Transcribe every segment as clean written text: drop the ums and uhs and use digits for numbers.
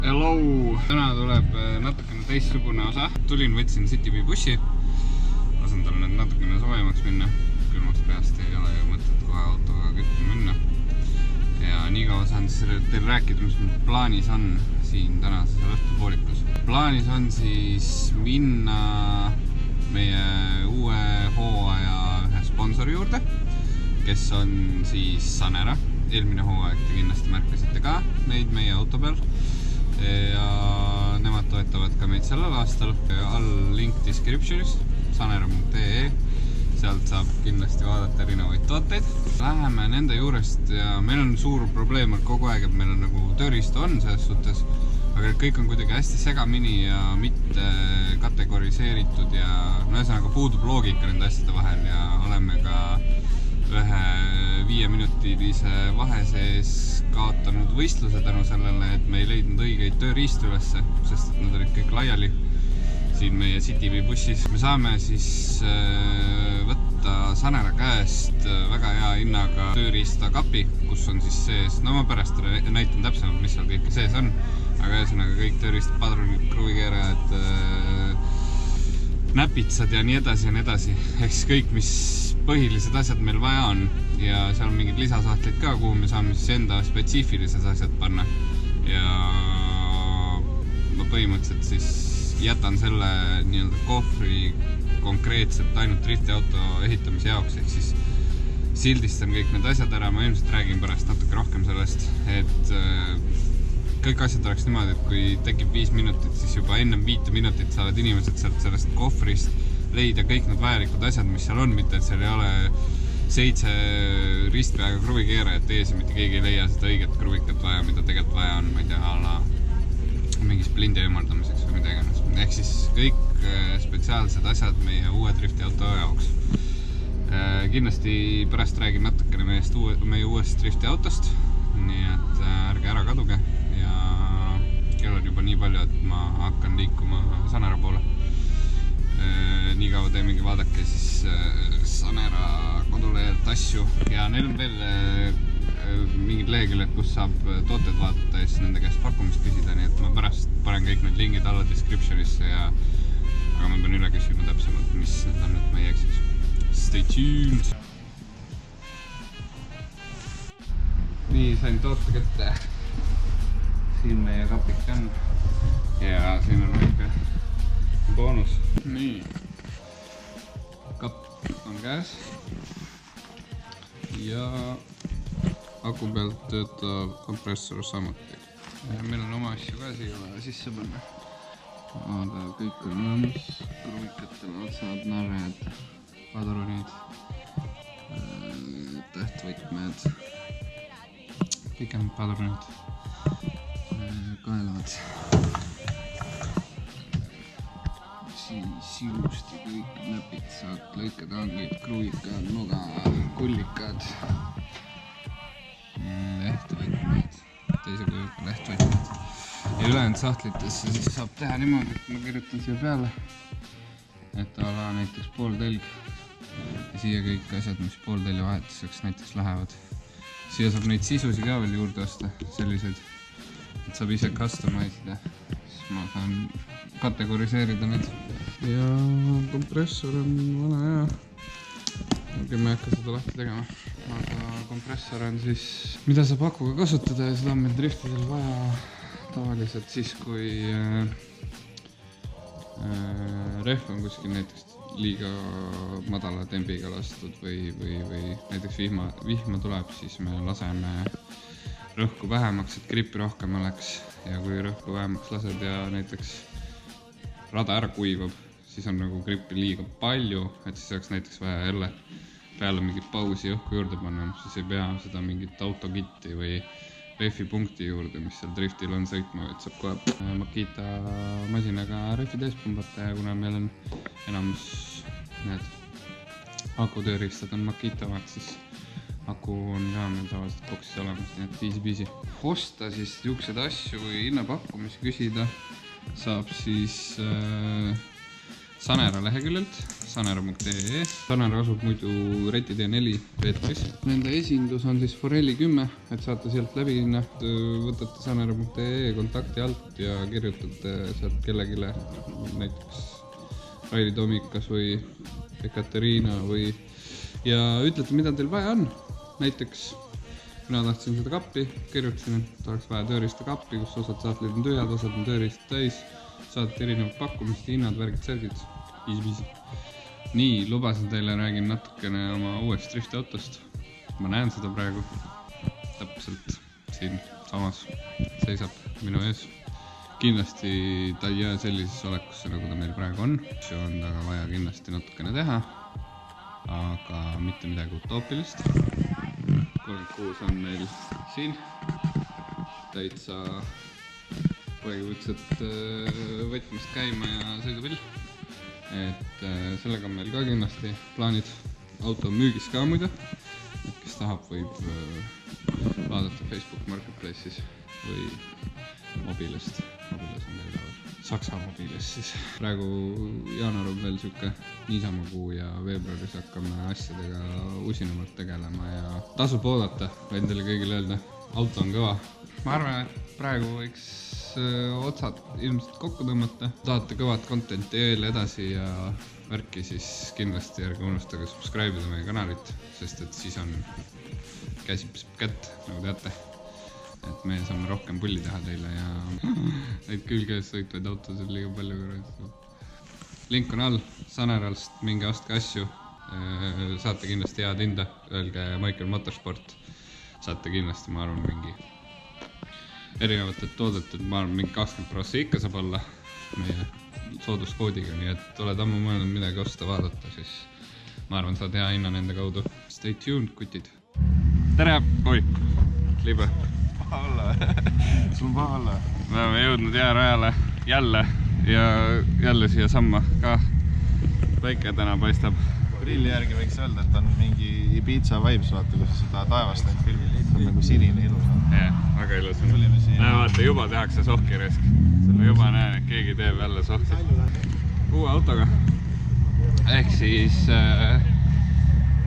Hello! Täna tuleb natukene teistsugune osa. Tulin, võtsin CityBee bussi. Lasen tal nüüd natukene soojemaks minna. Külmaks peast ei ole ju mõtet kohe autoga kütma minna. Ja nii kaua saan siis teil rääkida, mis meil plaanis on siin tänases õhtupoolikus. Plaanis on siis minna meie uue hooaja ühe sponsori juurde, kes on siis Sanera. Eelmine hooaeg te kindlasti märkasite ka neid meie auto peal. Ja nemad toetavad ka meid sellel aastal. All link descriptionis sanera.ee. Sealt saab kindlasti vaadata erinevaid tooteid. Läheme nende juurest ja meil on suur probleem kogu aeg, et meil on nagu tööriistu on selles suhtes, aga kõik on kuidagi hästi segamini ja mitte kategoriseeritud ja ühesõnaga puudub loogika nende asjade vahel ja oleme ka ühe 5-minutilise vahe sees kaotanud võistluse tänu sellele, et me ei leidnud õigeid tööriistu ülesse, sest et nad olid kõik laiali siin meie CityBee bussis. Me saame siis võtta Sanera käest väga hea hinnaga tööriistakapi, kus on siis sees, no ma pärast näitan täpsemalt, mis seal kõike sees on, aga ühesõnaga kõik tööriistad, padrunid, kruvikeerajad, näpitsad ja nii edasi ja nii edasi. Ehk siis kõik, mis põhilised asjad meil vaja on ja seal on mingid lisasahtlid ka, kuhu me saame siis enda spetsiifilised asjad panna ja ma põhimõtteliselt siis jätan selle nii-öelda kohvri konkreetselt ainult driftiauto ehitamise jaoks, ehk siis sildistan kõik need asjad ära, ma ilmselt räägin pärast natuke rohkem sellest, et kõik asjad oleks niimoodi, et kui tekib 5 minutit, siis juba ennem 5 minutit saavad inimesed sellest kohvrist leida kõik need vajalikud asjad, mis seal on, mitte et seal ei ole 7 ristpeaga kruvikeerajat ees ja mitte keegi ei leia seda õiget kruvikat vaja, mida tegelikult vaja on, ma ei tea, ala mingi splindi ümardamiseks või midagi. Ehk siis kõik spetsiaalsed asjad meie uue driftiauto jaoks. Kindlasti pärast räägin natukene meie uuest driftiautost, nii et ärge ära kaduge ja kell on juba nii palju, et ma hakkan liikuma Sanera poole. Nii kaua teemegi vaadake siis Sanera kodulehelt asju ja neil on veel mingid leheküljed, kus saab tooted vaadata ja siis nende käest pakkumist küsida, nii et ma pärast panen kõik need lingid alla descriptionisse ja aga ma pean üle küsima täpsemalt, mis need on, et ma ei eksiks. Stay tuned! Nii, sain toote kätte. Siin meie kapik on ja siin on väike boonus. Nii, kapp on käes ja aku pealt töötab kompressor samuti. Meil on oma asju ka siia vaja sisse panna. Aga kõik on olemas, kruvikatel otsad, narred, padrunid, tähtvõtmed, pikemad padrunid, kaelad. Siis juusti kõik näpitsad, lõiketangid, kruvikad, nuga, kullikad, lehtvõtmed, teise kujuga lehtvõtmed. Ja ülejäänud sahtlitesse siis saab teha niimoodi, et ma kirjutan siia peale, et ala näiteks pooltelg ja siia kõik asjad, mis pooltelja vahetuseks näiteks lähevad. Siia saab neid sisusi ka veel juurde osta, selliseid, et saab ise customise'ida, siis ma saan kategoriseerida need. Ja kompressor on vana hea. Aga ma ei hakka seda lahti tegema. Aga kompressor on siis, mida saab akuga kasutada ja seda on meil driftidel vaja tavaliselt siis, kui rehv on kuskil näiteks liiga madala tembiga lastud või näiteks vihma tuleb, siis me laseme rõhku vähemaks, et grippi rohkem oleks ja kui rõhku vähemaks lased ja näiteks rada ära kuivab, siis on nagu grippi liiga palju, et siis oleks näiteks vaja jälle peale mingit pausi õhku juurde panna, siis ei pea seda mingit autokitti või rehvipunkti juurde, mis seal driftil on sõitma, et saab kohe Makita masinaga rehvid ees pumbata ja kuna meil on enamus need akutööriistad on Makita omad, siis aku on ka meil tavaliselt boksis olemas, nii et easy-peasy. Osta siis niisuguseid asju või hinnapakkumisi küsida saab siis Sanera leheküljelt, sanera.ee. Sanera asub muidu Reti tee 4 Peetris. Nende esindus on siis Forelli 10, et saate sealt läbi minna. Võtate sanera.ee kontakti alt ja kirjutate sealt kellegile, näiteks Raili Tomikas või Ekateriina või ja ütlete, mida teil vaja on. Näiteks mina tahtsin seda kappi, kirjutasin, et tahaks vaja tööriista kappi, kus osad saatlid on tühjad, osad on tööriista täis. Saate erinevad pakkumist, hinnad, värgid, särgid. Easy. Nii, lubasin teile, räägin natukene oma uuest driftiautost. Ma näen seda praegu. Täpselt siin samas seisab minu ees. Kindlasti ta ei jää sellises olekusse, nagu ta meil praegu on. See on taga vaja kindlasti natukene teha, aga mitte midagi utoopilist. 36 on meil siin. Täitsa põhimõtteliselt võtmist käima ja sõidupill. Et sellega on meil ka kindlasti plaanid. Auto on müügis ka muide. Kes tahab, võib vaadata Facebook Marketplace'is või mobiilest. Mobiiles on meil ka Saksa mobiiles siis. Praegu jaanuar on veel siuke niisamakuu ja veebruaris hakkame asjadega usinamalt tegelema ja tasub oodata, võin teile kõigile öelda. Auto on kõva. Ma arvan, et praegu võiks otsad ilmselt kokku tõmmata. Tahate kõvat contenti veel edasi ja värki, siis kindlasti ärge unustage subscribe ida meie kanalit, sest et siis on käsi pisib kätt, nagu teate. Et me saame rohkem pulli teha teile ja neid külges sõitvaid autosid liiga palju. Link on all, Saneralst minge ostke asju, saate kindlasti head hinda, öelge Michael Motorsport, saate kindlasti, ma arvan, mingi erinevatel toodetud, ma arvan, mingi 20% ikka saab olla meie sooduskoodiga, nii et oled ammu mõelnud midagi osta, vaadata, siis ma arvan, saad hea hinna nende kaudu. Stay tuned, kutid! Tere! Oi, liibe! Paha olla või? Sul on paha olla? Me oleme jõudnud jäärajale jälle ja jälle siia samma ka. Päike täna paistab. Grilli järgi võiks öelda, et on mingi Ibiza vibes, vaata, kui sa seda taevast ainult filmid. See on nagu sinine ilus. Jah, väga ilus. Näe, vaata, juba tehakse sohkirisk. Juba näen, et keegi teeb jälle sohki. Uue autoga. Ehk siis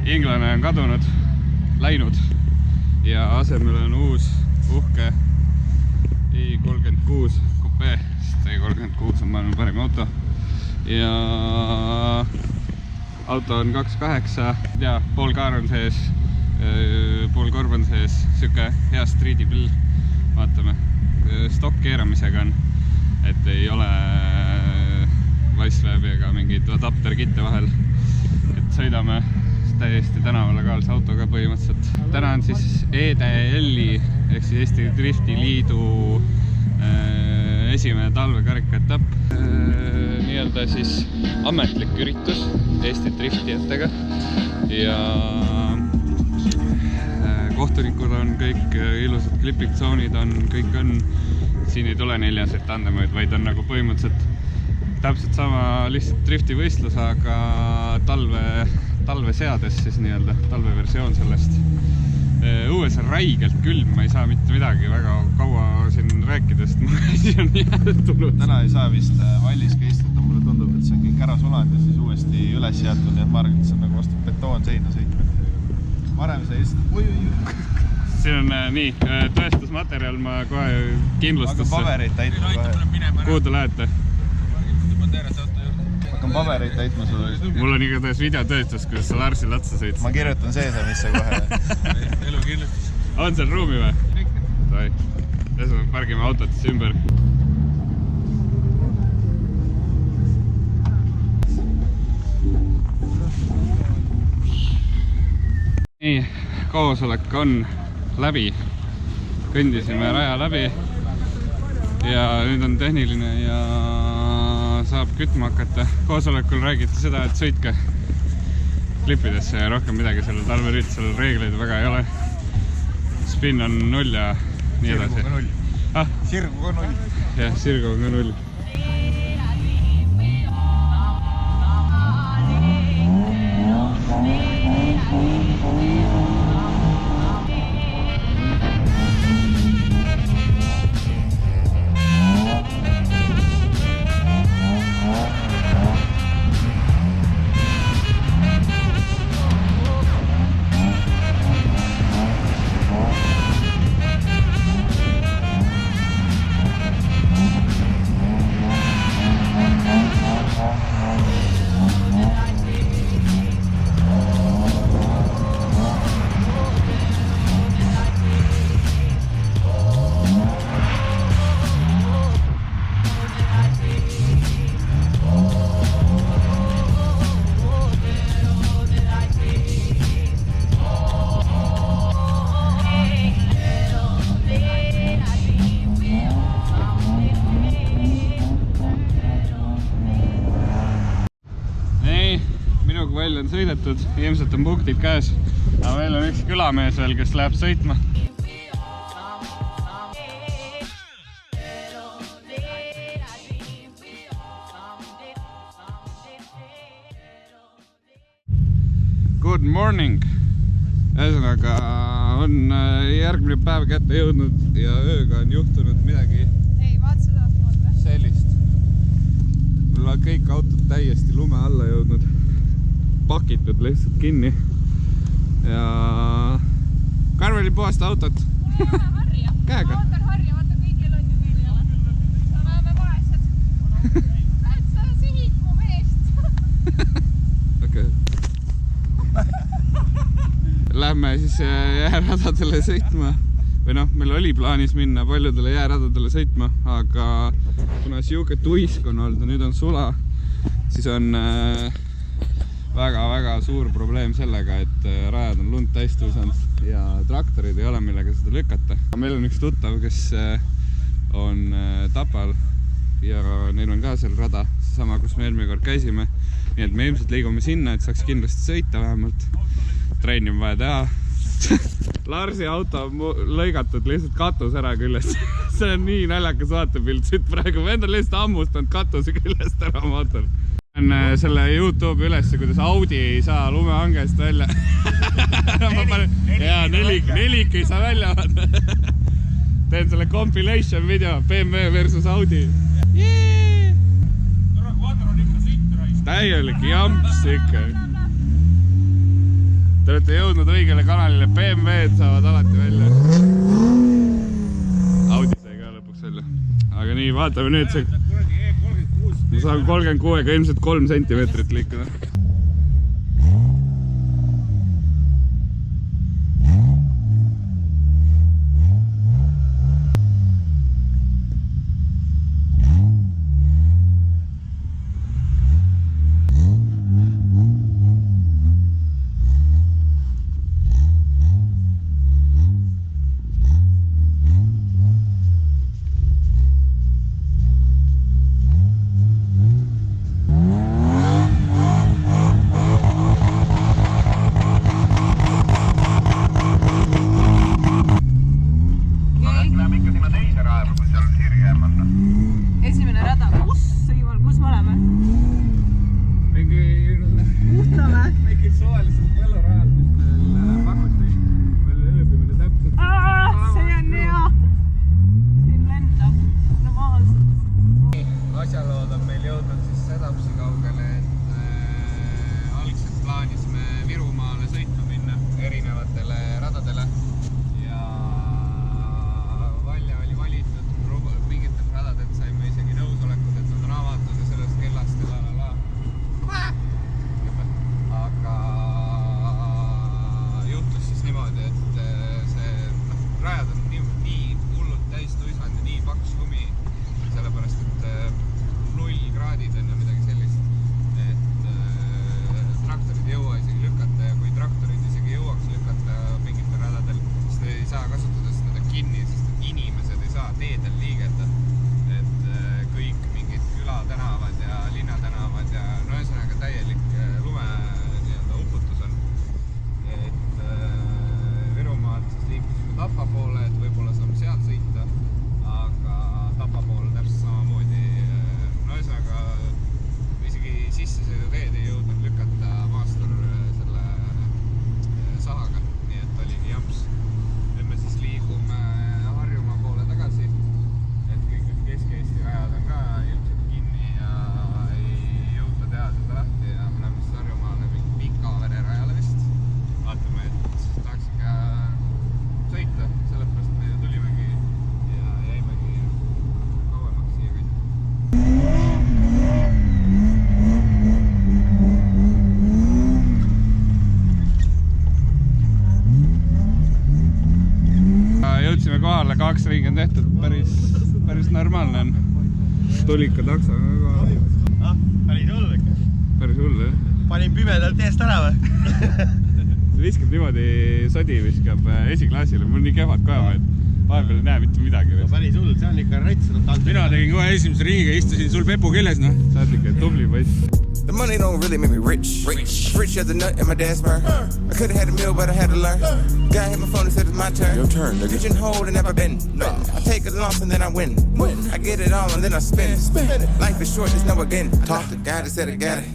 inglane on kadunud, läinud ja asemel on uus uhke i36 Coupe, sest i36 on maailma parim auto ja auto on 2.8 ja pool kaar on sees, pool korb on sees, siuke hea streeti pill, vaatame, stokk keeramisega on, et ei ole vaissläbi ega mingeid adapterkitte vahel, et sõidame täiesti tänavallegaalse autoga põhimõtteliselt. Täna on siis EDL-i ehk siis Eesti Drifti Liidu esimene talvekarika etapp. Nii-öelda siis ametlik üritus Eesti driftijatega ja kohtunikud on kõik ilusad klipikzoonid on, kõik on, siin ei tule 4 tandemaid, vaid on nagu põhimõtteliselt täpselt sama lihtsalt driftivõistlus, aga talve seades siis nii-öelda, talveversioon sellest. Õues on räigelt külm, ma ei saa mitte midagi väga kaua siin rääkidest, mul asi on jäätunud. Täna ei saa vist vallis ka istuda, mulle tundub, et see on kõik ära sulanud ja siis uuesti üles jäetud, nii et ma arvan, et see on nagu vastu betoonseina sõitmine. Varem sa istuda, oi. Siin on nii, tõestusmaterjal, ma kohe kindlustasse. Hakkan pabereid täitma kohe. Kuhu te lähete? Hakkan pabereid täitma sulle. Mul on igatahes videotõestus, kuidas sa Larsil otsa sõitsid. Ma kirjutan seesamisse kohe. Elu kindlustus. On seal ruumi või? Sai. Ühesõnaga pargime autotesse ümber. Nii, koosolek on läbi. Kõndisime raja läbi ja nüüd on tehniline ja saab kütma hakata. Koosolekul räägiti seda, et sõitke klippidesse ja rohkem midagi sellel talveüritusel reegleid väga ei ole. Spin on 0 ja nii edasi. Sirguga 0. Jah, sirguga 0. võetud, ilmselt on punktid käes. Aga meil on üks külamees veel, kes läheb sõitma. Good morning! Ühesõnaga on järgmine päev kätte jõudnud ja ööga on juhtunud midagi sellist. Mul on kõik autod täiesti lume alla jõudnud, pakitud lihtsalt kinni ja Karmeli puhast autot. Käega. Ootan harja, vaata kõigil on ju, meil ei ole. Me oleme vaesed. Näed sa sihid mu meest. Okay. Lähme siis jääradadele sõitma või noh, meil oli plaanis minna paljudele jääradadele sõitma, aga kuna siuke tuisk on olnud ja nüüd on sula, siis on väga-väga suur probleem sellega, et rajad on lund täis tuusanud ja traktorid ei ole millega seda lükata. Meil on üks tuttav, kes on Tapal ja neil on ka seal rada, seesama, kus me eelmine kord käisime. Nii et me ilmselt liigume sinna, et saaks kindlasti sõita vähemalt. Trenni on vaja teha. Larsi auto on lõigatud lihtsalt katus ära küljest. See on nii naljakas vaatepilt siit praegu. Vend on lihtsalt ammustanud katuse küljest ära mootor. On selle YouTube ülesse, kuidas Audi ei saa lumehangest välja. Jaa, nelik ei saa välja. Teen selle compilation video BMW versus Audi. Täielik jamps ikka. Te olete jõudnud õigele kanalile, BMW-d saavad alati välja. Audi sai ka lõpuks välja. Aga nii, vaatame nüüd see. Ma saan 36-ga ilmselt 3 sentimeetrit liikuda. kohale, 2 ringi on tehtud, päris normaalne on. Tulika taksa ka. Päris hull ikka. Päris hull, jah. Panin pimedalt eest ära või? Viskab niimoodi, sodi viskab esiklaasile, mul nii kehvad ka, et vahepeal ei näe mitte midagi. Päris hull, see on ikka rets. Mina tegin kohe esimese ringiga, istusin sul Pepu keles, noh. Sa oled ikka tubli poiss. The money don't really make me rich. Rich as a nut in my dad's sperm. I could've had a meal, but I had to learn. Guy hit my phone and said it's my turn. Your turn, nigga. Pigeonhole and never been. I take a loss and then I win. I get it all and then I spin. Life is short, there's no again. I talked to God that said I got it.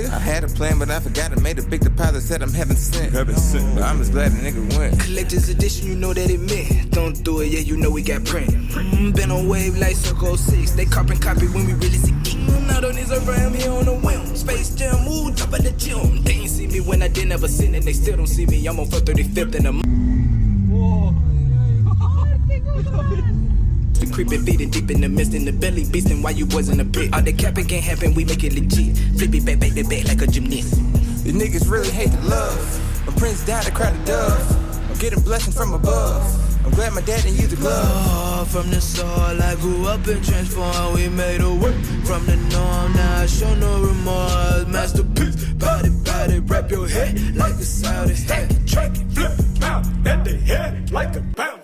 I had a plan, but I forgot it. Made a big deposit, said I'm heaven sent. But I'm just glad the nigga went. Collector's edition, you know that it meant. Don't do it, yeah, you know we got print. Been on wave like Circle 6. They copy when we really see king. Not on his around here on a whim. Space Jam, move, top of the gym. They ain't see me when I did never sin, and they still don't see me. I'm on 435th in a The creeping feeding deep in the mist, in the belly beastin' while you boys in the pit. All the capping can't happen, we make it legit. Flip it back like a gymnast. The niggas really hate the love. When Prince died, I cried a dove. I'm getting blessings from above. I'm glad my dad didn't use the glove. From the soul, I grew up and transformed. We made a work from the norm. Now I show no remorse. Masterpiece, body, wrap your head like a Saudi. Stack it, track it, flip it, mouth, at the head like a pound.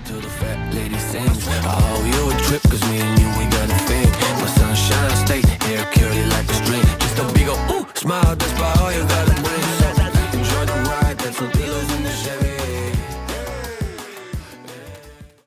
Till the fat lady sings. Oh, you a trip, cause me and you ain't got a thing. My sunshine state, hair curly like a string. Just a big ol' ooh, smile, that's about all you got.